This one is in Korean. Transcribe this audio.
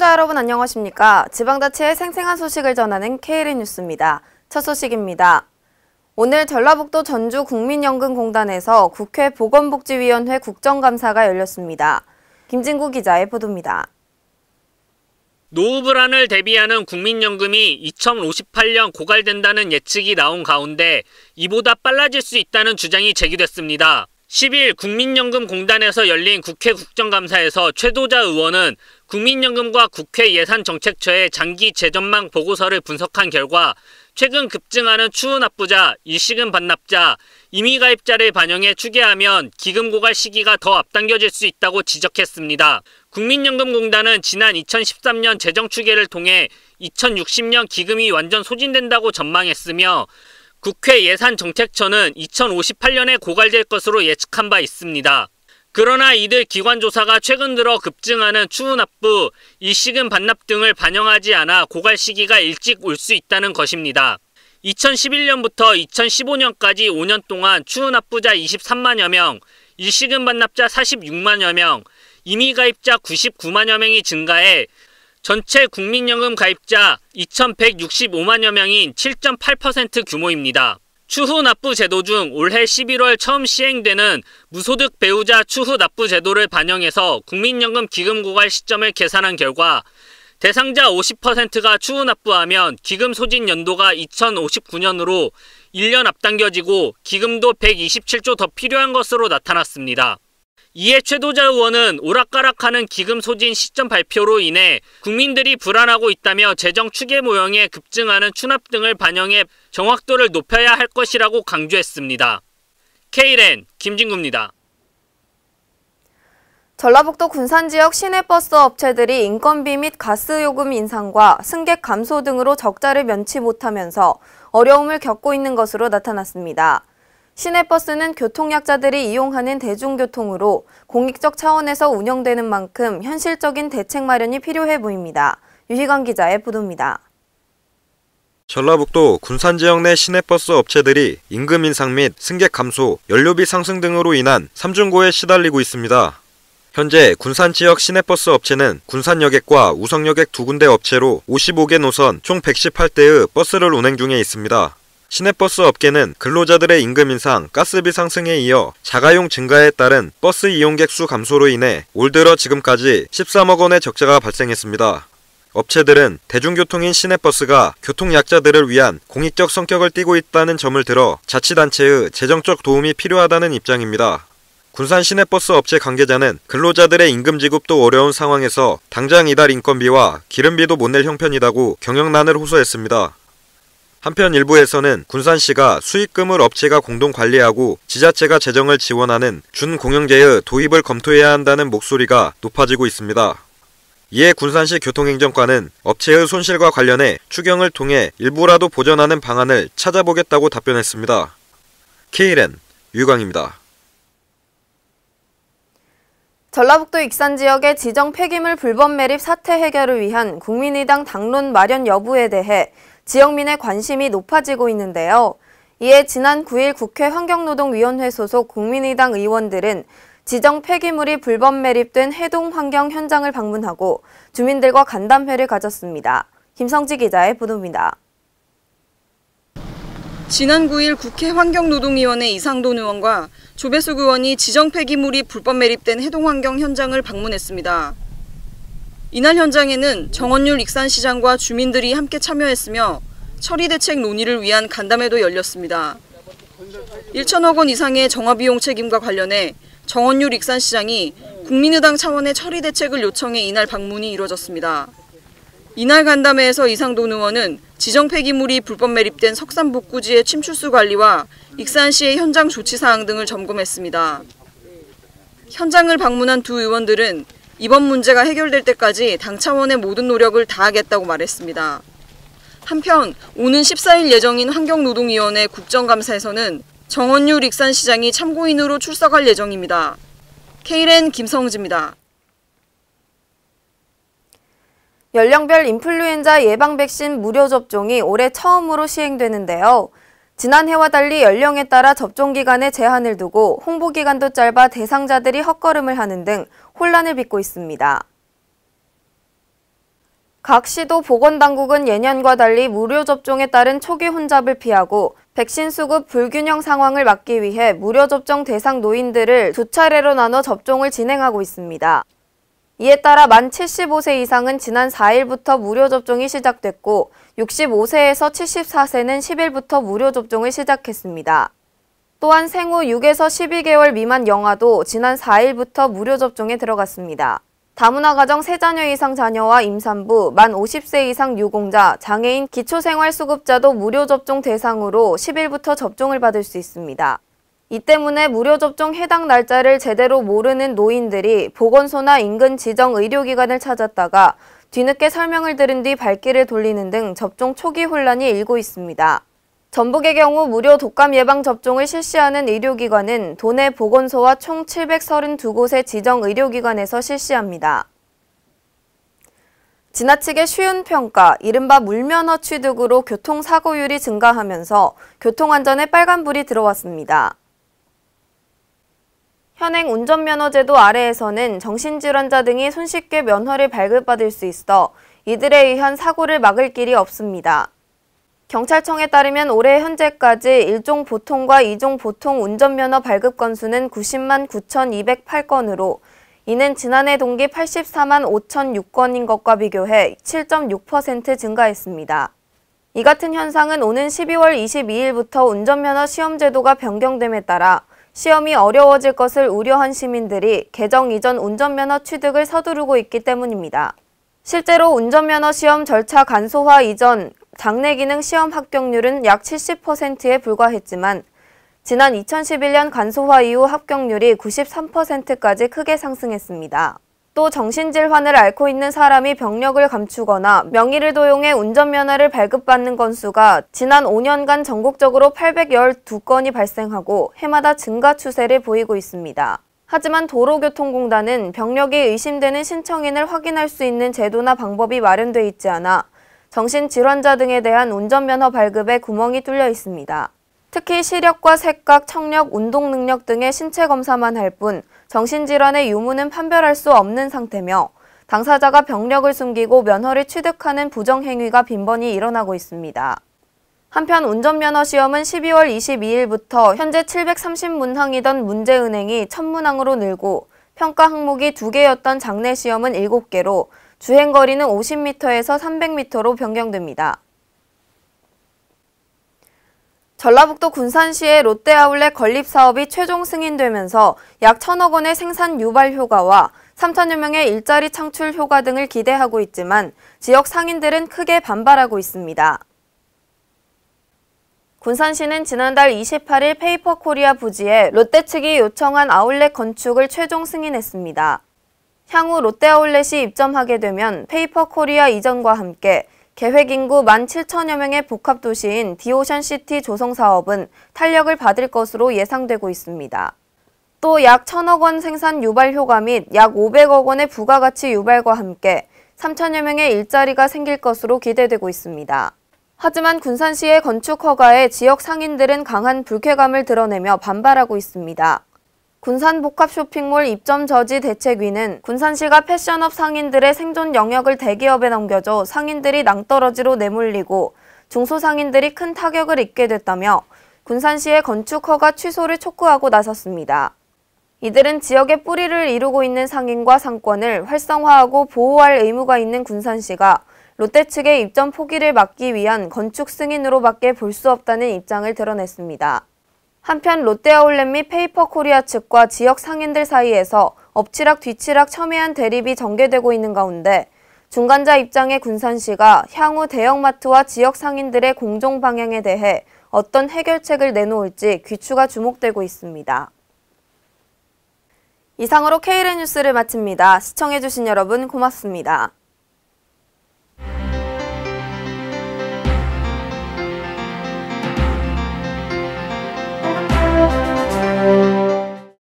시청자 여러분 안녕하십니까? 지방자치의 생생한 소식을 전하는 KLN 뉴스입니다. 첫 소식입니다. 오늘 전라북도 전주 국민연금공단에서 국회 보건복지위원회 국정감사가 열렸습니다. 김진구 기자의 보도입니다. 노후 불안을 대비하는 국민연금이 2058년 고갈된다는 예측이 나온 가운데 이보다 빨라질 수 있다는 주장이 제기됐습니다. 10일 국민연금공단에서 열린 국회 국정감사에서 최도자 의원은 국민연금과 국회 예산정책처의 장기 재전망 보고서를 분석한 결과 최근 급증하는 추후 납부자, 일시금 반납자, 임의가입자를 반영해 추계하면 기금 고갈 시기가 더 앞당겨질 수 있다고 지적했습니다. 국민연금공단은 지난 2013년 재정추계를 통해 2060년 기금이 완전 소진된다고 전망했으며 국회 예산정책처는 2058년에 고갈될 것으로 예측한 바 있습니다. 그러나 이들 기관 조사가 최근 들어 급증하는 추후 납부, 일시금 반납 등을 반영하지 않아 고갈 시기가 일찍 올 수 있다는 것입니다. 2011년부터 2015년까지 5년 동안 추후 납부자 23만여 명, 일시금 반납자 46만여 명, 임의가입자 99만여 명이 증가해 전체 국민연금 가입자 2,165만여 명인 7.8% 규모입니다. 추후 납부 제도 중 올해 11월 처음 시행되는 무소득 배우자 추후 납부 제도를 반영해서 국민연금 기금 고갈 시점을 계산한 결과 대상자 50%가 추후 납부하면 기금 소진 연도가 2059년으로 1년 앞당겨지고 기금도 127조 더 필요한 것으로 나타났습니다. 이에 최도자 의원은 오락가락하는 기금 소진 시점 발표로 인해 국민들이 불안하고 있다며 재정 추계 모형에 급증하는 추납 등을 반영해 정확도를 높여야 할 것이라고 강조했습니다. KLN 김진구입니다. 전라북도 군산 지역 시내버스 업체들이 인건비 및 가스요금 인상과 승객 감소 등으로 적자를 면치 못하면서 어려움을 겪고 있는 것으로 나타났습니다. 시내버스는 교통약자들이 이용하는 대중교통으로 공익적 차원에서 운영되는 만큼 현실적인 대책 마련이 필요해 보입니다. 유희관 기자의 보도입니다. 전라북도 군산 지역 내 시내버스 업체들이 임금 인상 및 승객 감소, 연료비 상승 등으로 인한 삼중고에 시달리고 있습니다. 현재 군산 지역 시내버스 업체는 군산여객과 우성여객 두 군데 업체로 55개 노선 총 118대의 버스를 운행 중에 있습니다. 시내버스 업계는 근로자들의 임금 인상, 가스비 상승에 이어 자가용 증가에 따른 버스 이용객 수 감소로 인해 올 들어 지금까지 13억 원의 적자가 발생했습니다. 업체들은 대중교통인 시내버스가 교통약자들을 위한 공익적 성격을 띠고 있다는 점을 들어 자치단체의 재정적 도움이 필요하다는 입장입니다. 군산 시내버스 업체 관계자는 근로자들의 임금 지급도 어려운 상황에서 당장 이달 인건비와 기름비도 못 낼 형편이라고 경영난을 호소했습니다. 한편 일부에서는 군산시가 수익금을 업체가 공동 관리하고 지자체가 재정을 지원하는 준공영제의 도입을 검토해야 한다는 목소리가 높아지고 있습니다. 이에 군산시 교통행정과는 업체의 손실과 관련해 추경을 통해 일부라도 보전하는 방안을 찾아보겠다고 답변했습니다. KLN 유광입니다. 전라북도 익산 지역의 지정 폐기물 불법 매립 사태 해결을 위한 국민의당 당론 마련 여부에 대해 지역민의 관심이 높아지고 있는데요. 이에 지난 9일 국회 환경노동위원회 소속 국민의당 의원들은 지정 폐기물이 불법 매립된 해동 환경 현장을 방문하고 주민들과 간담회를 가졌습니다. 김성지 기자의 보도입니다. 지난 9일 국회 환경노동위원회 이상돈 의원과 조배숙 의원이 지정 폐기물이 불법 매립된 해동 환경 현장을 방문했습니다. 이날 현장에는 정원율 익산시장과 주민들이 함께 참여했으며 처리 대책 논의를 위한 간담회도 열렸습니다. 1천억 원 이상의 정화비용 책임과 관련해 정원율 익산시장이 국민의당 차원의 처리 대책을 요청해 이날 방문이 이뤄졌습니다. 이날 간담회에서 이상돈 의원은 지정 폐기물이 불법 매립된 석산복구지의 침출수 관리와 익산시의 현장 조치 사항 등을 점검했습니다. 현장을 방문한 두 의원들은 이번 문제가 해결될 때까지 당 차원의 모든 노력을 다하겠다고 말했습니다. 한편 오는 14일 예정인 환경노동위원회 국정감사에서는 정원율 익산시장이 참고인으로 출석할 예정입니다. KLN 김성지입니다. 연령별 인플루엔자 예방 백신 무료 접종이 올해 처음으로 시행되는데요. 지난해와 달리 연령에 따라 접종 기간에 제한을 두고 홍보 기간도 짧아 대상자들이 헛걸음을 하는 등 혼란을 빚고 있습니다. 각 시도 보건당국은 예년과 달리 무료 접종에 따른 초기 혼잡을 피하고 백신 수급 불균형 상황을 막기 위해 무료 접종 대상 노인들을 두 차례로 나눠 접종을 진행하고 있습니다. 이에 따라 만 75세 이상은 지난 4일부터 무료 접종이 시작됐고 65세에서 74세는 10일부터 무료 접종을 시작했습니다. 또한 생후 6에서 12개월 미만 영아도 지난 4일부터 무료 접종에 들어갔습니다. 다문화 가정 3자녀 이상 자녀와 임산부, 만 50세 이상 유공자, 장애인, 기초생활수급자도 무료 접종 대상으로 10일부터 접종을 받을 수 있습니다. 이 때문에 무료 접종 해당 날짜를 제대로 모르는 노인들이 보건소나 인근 지정 의료기관을 찾았다가 뒤늦게 설명을 들은 뒤 발길을 돌리는 등 접종 초기 혼란이 일고 있습니다. 전북의 경우 무료 독감 예방 접종을 실시하는 의료기관은 도내 보건소와 총 732곳의 지정 의료기관에서 실시합니다. 지나치게 쉬운 평가, 이른바 물면허 취득으로 교통사고율이 증가하면서 교통안전에 빨간불이 들어왔습니다. 현행 운전면허제도 아래에서는 정신질환자 등이 손쉽게 면허를 발급받을 수 있어 이들에 의한 사고를 막을 길이 없습니다. 경찰청에 따르면 올해 현재까지 1종 보통과 2종 보통 운전면허 발급 건수는 90만 9,208건으로 이는 지난해 동기 84만 5,006건인 것과 비교해 7.6% 증가했습니다. 이 같은 현상은 오는 12월 22일부터 운전면허 시험 제도가 변경됨에 따라 시험이 어려워질 것을 우려한 시민들이 개정 이전 운전면허 취득을 서두르고 있기 때문입니다. 실제로 운전면허 시험 절차 간소화 이전 장내 기능 시험 합격률은 약 70%에 불과했지만 지난 2011년 간소화 이후 합격률이 93%까지 크게 상승했습니다. 또 정신질환을 앓고 있는 사람이 병력을 감추거나 명의를 도용해 운전면허를 발급받는 건수가 지난 5년간 전국적으로 812건이 발생하고 해마다 증가 추세를 보이고 있습니다. 하지만 도로교통공단은 병력이 의심되는 신청인을 확인할 수 있는 제도나 방법이 마련돼 있지 않아 정신질환자 등에 대한 운전면허 발급에 구멍이 뚫려 있습니다. 특히 시력과 색각, 청력, 운동 능력 등의 신체 검사만 할 뿐 정신질환의 유무는 판별할 수 없는 상태며 당사자가 병력을 숨기고 면허를 취득하는 부정행위가 빈번히 일어나고 있습니다. 한편 운전면허 시험은 12월 22일부터 현재 730문항이던 문제은행이 1000문항으로 늘고 평가 항목이 2개였던 장내 시험은 7개로 주행거리는 50m에서 300m로 변경됩니다. 전라북도 군산시의 롯데아울렛 건립사업이 최종 승인되면서 약 1,000억 원의 생산 유발 효과와 3천여 명의 일자리 창출 효과 등을 기대하고 있지만 지역 상인들은 크게 반발하고 있습니다. 군산시는 지난달 28일 페이퍼코리아 부지에 롯데 측이 요청한 아울렛 건축을 최종 승인했습니다. 향후 롯데아울렛이 입점하게 되면 페이퍼코리아 이전과 함께 계획 인구 17,000여 명의 복합도시인 디오션시티 조성 사업은 탄력을 받을 것으로 예상되고 있습니다. 또 약 1,000억 원 생산 유발 효과 및 약 500억 원의 부가가치 유발과 함께 3천여 명의 일자리가 생길 것으로 기대되고 있습니다. 하지만 군산시의 건축 허가에 지역 상인들은 강한 불쾌감을 드러내며 반발하고 있습니다. 군산 복합 쇼핑몰 입점 저지 대책위는 군산시가 패션업 상인들의 생존 영역을 대기업에 넘겨줘 상인들이 낭떠러지로 내몰리고 중소상인들이 큰 타격을 입게 됐다며 군산시의 건축 허가 취소를 촉구하고 나섰습니다. 이들은 지역에 뿌리를 이루고 있는 상인과 상권을 활성화하고 보호할 의무가 있는 군산시가 롯데 측의 입점 포기를 막기 위한 건축 승인으로밖에 볼 수 없다는 입장을 드러냈습니다. 한편 롯데아울렛 및 페이퍼코리아 측과 지역 상인들 사이에서 엎치락 뒤치락 첨예한 대립이 전개되고 있는 가운데 중간자 입장의 군산시가 향후 대형마트와 지역 상인들의 공정 방향에 대해 어떤 해결책을 내놓을지 귀추가 주목되고 있습니다. 이상으로 K랜 뉴스를 마칩니다. 시청해주신 여러분 고맙습니다.